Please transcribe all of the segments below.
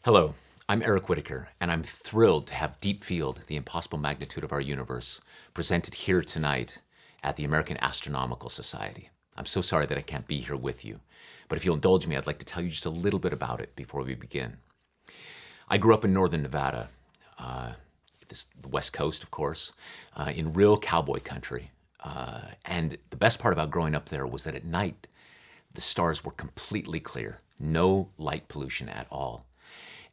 Hello, I'm Eric Whitacre, and I'm thrilled to have Deep Field, the impossible magnitude of our universe, presented here tonight at the American Astronomical Society. I'm so sorry that I can't be here with you, but if you'll indulge me, I'd like to tell you just a little bit about it before we begin. I grew up in northern Nevada, the West Coast, of course, in real cowboy country. And the best part about growing up there was that at night, the stars were completely clear, no light pollution at all.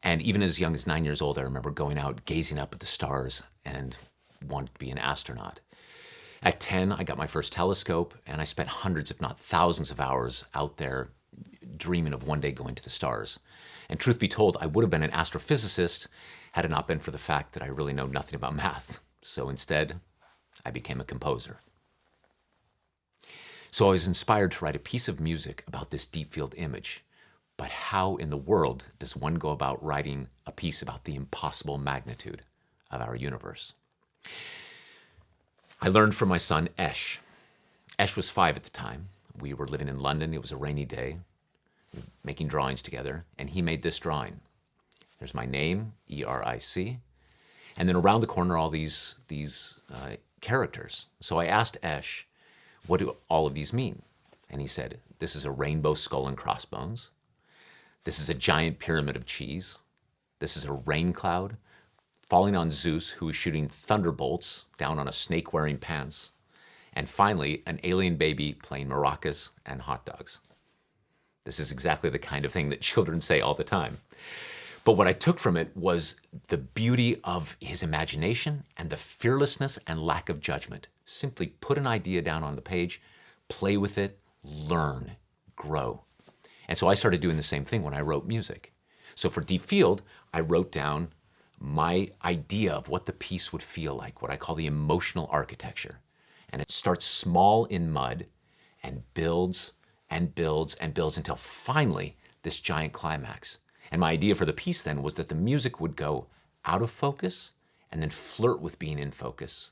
And even as young as 9 years old, I remember going out, gazing up at the stars, and wanted to be an astronaut. At 10, I got my first telescope, and I spent hundreds, if not thousands of hours out there dreaming of one day going to the stars. And truth be told, I would have been an astrophysicist had it not been for the fact that I really know nothing about math. So instead, I became a composer. So I was inspired to write a piece of music about this deep field image. But how in the world does one go about writing a piece about the impossible magnitude of our universe? I learned from my son, Esh. Esh was 5 at the time. We were living in London. It was a rainy day, making drawings together, and he made this drawing. There's my name, E-R-I-C, and then around the corner, all these characters. So I asked Esh, what do all of these mean? And he said, this is a rainbow skull and crossbones. This is a giant pyramid of cheese. This is a rain cloud falling on Zeus, who is shooting thunderbolts down on a snake wearing pants. And finally, an alien baby playing maracas and hot dogs. This is exactly the kind of thing that children say all the time. But what I took from it was the beauty of his imagination and the fearlessness and lack of judgment. Simply put an idea down on the page, play with it, learn, grow. And so I started doing the same thing when I wrote music. So for Deep Field, I wrote down my idea of what the piece would feel like, what I call the emotional architecture. And it starts small in mud and builds and builds and builds until finally this giant climax. And my idea for the piece then was that the music would go out of focus and then flirt with being in focus.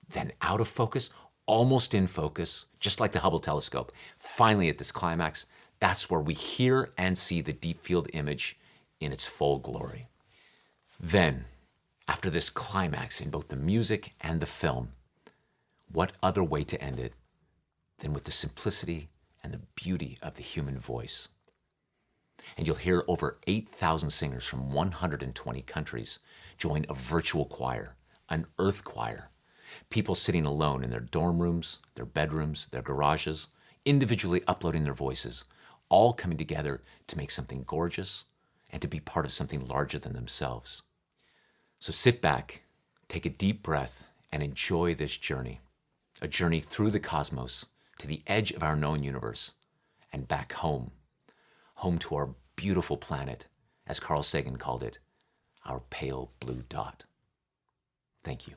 Then out of focus, almost in focus, just like the Hubble telescope. Finally at this climax, that's where we hear and see the deep field image in its full glory. Then, after this climax in both the music and the film, what other way to end it than with the simplicity and the beauty of the human voice? And you'll hear over 8,000 singers from 120 countries join a virtual choir, an earth choir. People sitting alone in their dorm rooms, their bedrooms, their garages, individually uploading their voices, all coming together to make something gorgeous and to be part of something larger than themselves. So sit back, take a deep breath, and enjoy this journey. A journey through the cosmos to the edge of our known universe and back home. Home to our beautiful planet, as Carl Sagan called it, our pale blue dot. Thank you.